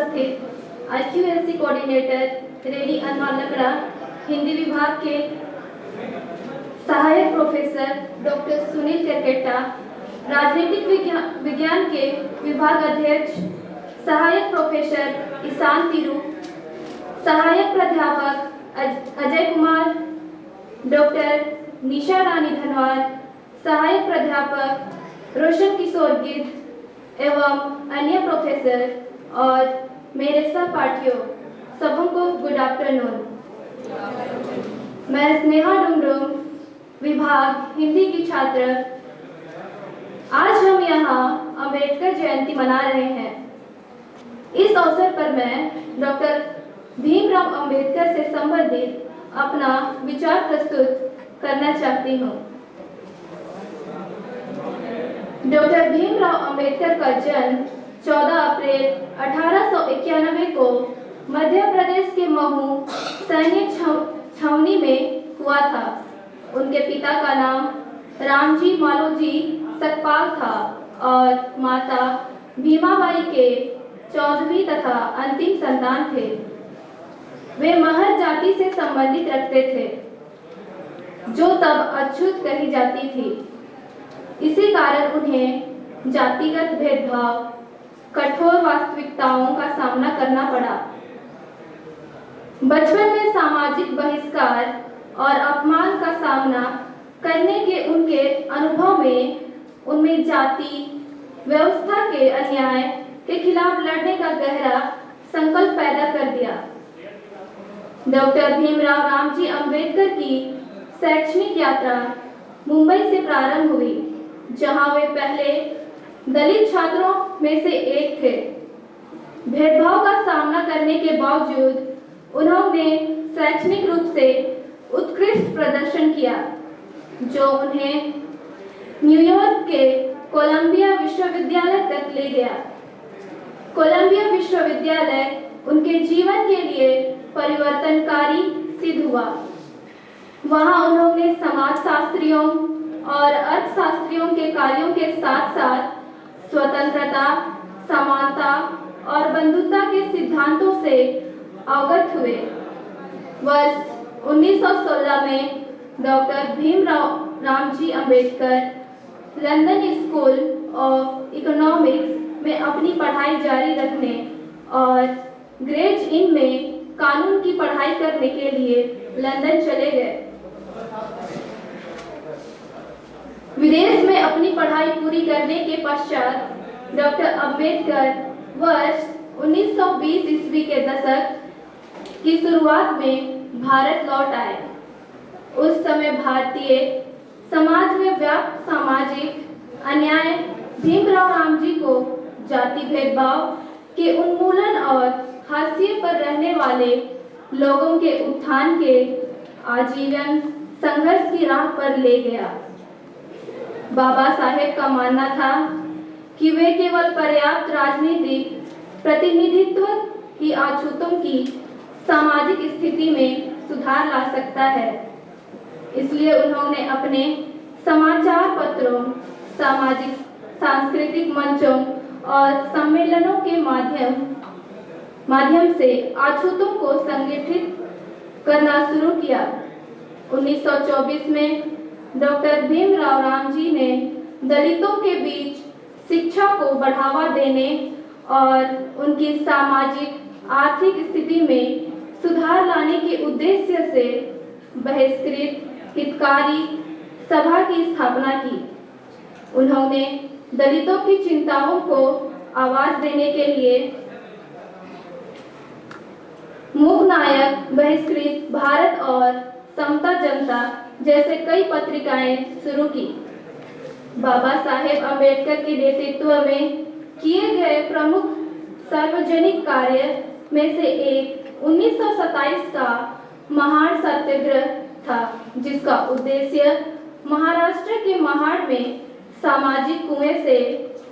स्थित IQAC coordinator ready Anwar लकड़ा, हिंदी विभाग के सहायक प्रोफेसर डॉक्टर सुनील करकेटा, राजनीतिक विज्ञान के विभाग अध्यक्ष सहायक प्रोफेसर ईशान तिरु, सहायक प्राध्यापक अजय कुमार, डॉक्टर निशा रानी धनवार, सहायक प्राध्यापक रोशन किशोर गिद्ध एवं अन्य प्रोफेसर और मेरे सहपाठियों, सबको गुड आफ्टरनून। मैं स्नेहा डुमडुम, विभाग हिंदी की छात्र। आज हम यहाँ अंबेडकर जयंती मना रहे हैं। इस अवसर पर मैं डॉक्टर भीमराव अंबेडकर से संबंधित अपना विचार प्रस्तुत करना चाहती हूँ। डॉक्टर भीमराव अंबेडकर का जन्म 14 अप्रैल 1891 को मध्य प्रदेश के महू सैनिक छावनी में हुआ था। उनके पिता का नाम रामजी मालोजी सकपाल था और माता भीमाबाई के 14वीं तथा अंतिम संतान थे। वे महर जाति से संबंधित रखते थे, जो तब अछूत कही जाती थी। इसी कारण उन्हें जातिगत भेदभाव, कठोर वास्तविकताओं का सामना करना पड़ा। बचपन में सामाजिक बहिष्कार और अपमान का सामना करने के उनके अनुभव में उनमें जाति व्यवस्था के अन्याय के खिलाफ लड़ने का गहरा संकल्प पैदा कर दिया। डॉक्टर भीमराव रामजी अंबेडकर की शैक्षणिक यात्रा मुंबई से प्रारंभ हुई, जहां वे पहले दलित छात्रों में से एक थे। भेदभाव का सामना करने के बावजूद उन्होंने शैक्षणिक रूप से उत्कृष्ट प्रदर्शन किया, जो उन्हें न्यूयॉर्क के कोलंबिया विश्वविद्यालय तक ले गया। कोलंबिया विश्वविद्यालय उनके जीवन के लिए परिवर्तनकारी सिद्ध हुआ। वहां उन्होंने समाजशास्त्रियों और अर्थशास्त्रियों के कार्यों के साथ साथ स्वतंत्रता, समानता और बंधुता के सिद्धांतों से अवगत हुए। वर्ष 1916 में doctor Bhimrao Ramji Ambedkar London school of economics में अपनी पढ़ाई जारी रखने और ग्रेज इन में कानून की पढ़ाई करने के लिए लंदन चले गए। विदेश में अपनी पढ़ाई पूरी करने के पश्चात डॉक्टर अंबेडकर वर्ष 1920 ईस्वी के दशक की शुरुआत में भारत लौट आए। उस समय भारतीय समाज में व्याप्त सामाजिक अन्याय भीमराव रामजी को जाति भेदभाव के उन्मूलन और हाशिए पर रहने वाले लोगों के उत्थान के आजीवन संघर्ष की राह पर ले गया। बाबा साहेब का मानना था कि वे केवल पर्याप्त राजनीतिक प्रतिनिधित्व ही अछूतों की सामाजिक स्थिति में सुधार ला सकता है। इसलिए उन्होंने अपने समाचार पत्रों, सामाजिक सांस्कृतिक मंचों और सम्मेलनों के माध्यम से अछूतों को संगठित करना शुरू किया। 1924 में डॉक्टर भीमराव रामजी ने दलितों के बीच शिक्षा को बढ़ावा देने और उनकी सामाजिक आर्थिक स्थिति में सुधार लाने के उद्देश्य से बहिष्कृत हितकारी सभा की स्थापना की। उन्होंने दलितों की चिंताओं को आवाज देने के लिए मूक नायक, बहिष्कृत भारत और समता जनता जैसे कई पत्रिकाएं शुरू की। बाबा साहेब अम्बेडकर के नेतृत्व में किए गए प्रमुख सार्वजनिक कार्य में से एक 1927 का महाड़ सत्याग्रह था, जिसका उद्देश्य महाराष्ट्र के महाड़ में सामाजिक कुएं से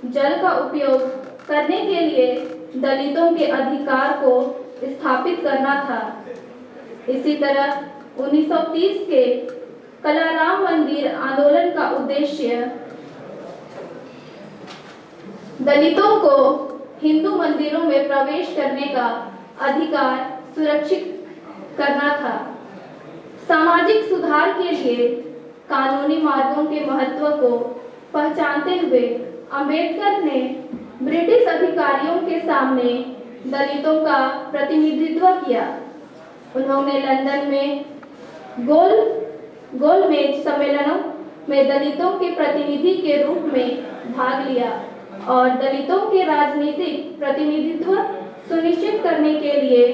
जल का उपयोग करने के लिए दलितों के अधिकार को स्थापित करना था। इसी तरह 1930 के कलाराम मंदिर आंदोलन का उद्देश्य दलितों को हिंदू मंदिरों में प्रवेश करने का अधिकार सुरक्षित करना था। सामाजिक सुधार के लिए कानूनी मार्गों के महत्व को पहचानते हुए अंबेडकर ने ब्रिटिश अधिकारियों के सामने दलितों का प्रतिनिधित्व किया। उन्होंने लंदन में गोलमेज सम्मेलनों में दलितों के प्रतिनिधि के रूप में भाग लिया और दलितों के राजनीतिक प्रतिनिधित्व सुनिश्चित करने के लिए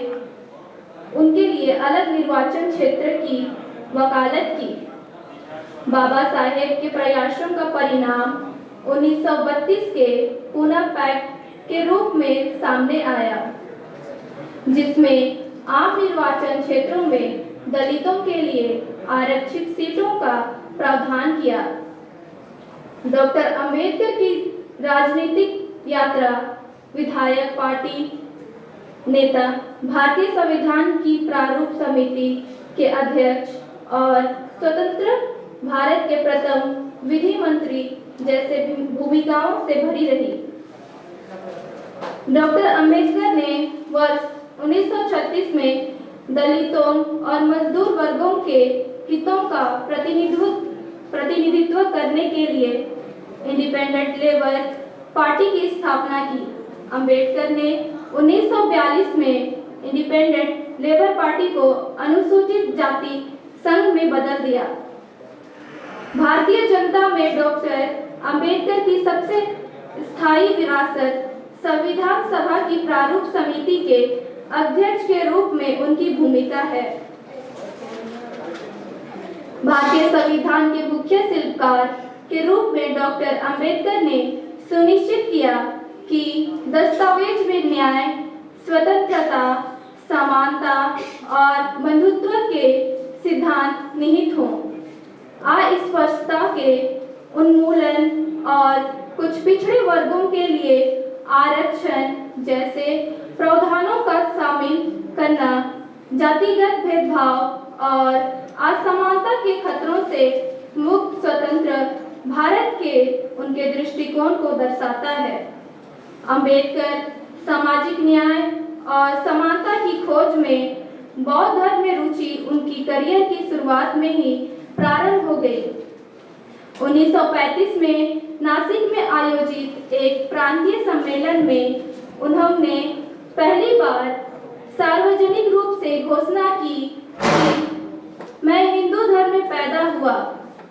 उनके लिए अलग निर्वाचन क्षेत्र की वकालत की। बाबा साहेब के प्रयासों का परिणाम 1932 के पूना पैक्ट के रूप में सामने आया, जिसमें आम निर्वाचन क्षेत्रों में दलितों के लिए आरक्षित सीटों का प्रावधान किया। डॉक्टर अंबेडकर की राजनीतिक यात्रा विधायक पार्टी नेता, भारतीय संविधान की प्रारूप समिति के अध्यक्ष और स्वतंत्र भारत के प्रथम विधि मंत्री जैसे भूमिकाओं से भरी रही। डॉक्टर अंबेडकर ने वर्ष 1936 में दलितों और मजदूर वर्गों के हितों का प्रतिनिधित्व करने के लिए इंडिपेंडेंट लेबर पार्टी की स्थापना की। अंबेडकर ने 1942 में इंडिपेंडेंट लेबर पार्टी को अनुसूचित जाति संघ में बदल दिया। भारतीय जनता में डॉक्टर अंबेडकर की सबसे स्थायी विरासत संविधान सभा की प्रारूप समिति के अध्यक्ष के रूप में उनकी भूमिका है। भारतीय संविधान के मुख्य शिल्पकार के रूप में डॉक्टर अंबेडकर ने सुनिश्चित किया कि दस्तावेज में न्याय, स्वतंत्रता, समानता और बंधुत्व के सिद्धांत निहित हों। अस्पृश्यता के उन्मूलन और कुछ पिछड़े वर्गों के लिए आरक्षण जैसे प्रावधानों का शामिल करना जातिगत भेदभाव और असमानता के खतरों से मुक्त स्वतंत्र भारत के उनके दृष्टिकोण को दर्शाता है। अंबेडकर सामाजिक न्याय और समानता की खोज में बौद्ध धर्म में रुचि उनकी करियर की शुरुआत में ही प्रारंभ हो गई। 1935 में नासिक में आयोजित एक प्रांतीय सम्मेलन में उन्होंने पहली बार सार्वजनिक रूप से घोषणा की कि मैं हिंदू धर्म में पैदा हुआ,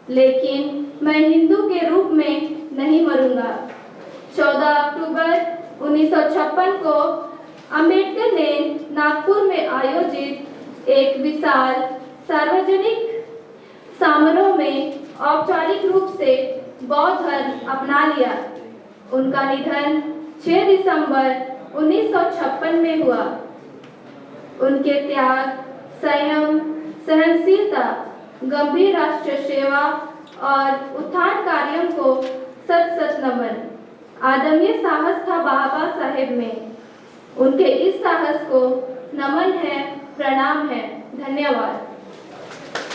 लेकिन मैं हिंदू के रूप में नहीं मरूंगा। 14 अक्टूबर 1956 को अंबेडकर ने नागपुर में आयोजित एक विशाल सार्वजनिक समारोह में औपचारिक रूप से बौद्ध धर्म अपना लिया। उनका निधन 6 दिसंबर 1956 में हुआ। उनके त्याग, संयम, सहनशीलता, गंभीर राष्ट्र सेवा और उत्थान कार्यों को सत सत नमन। आदम्य साहस था बाबा साहेब में। उनके इस साहस को नमन है, प्रणाम है। धन्यवाद।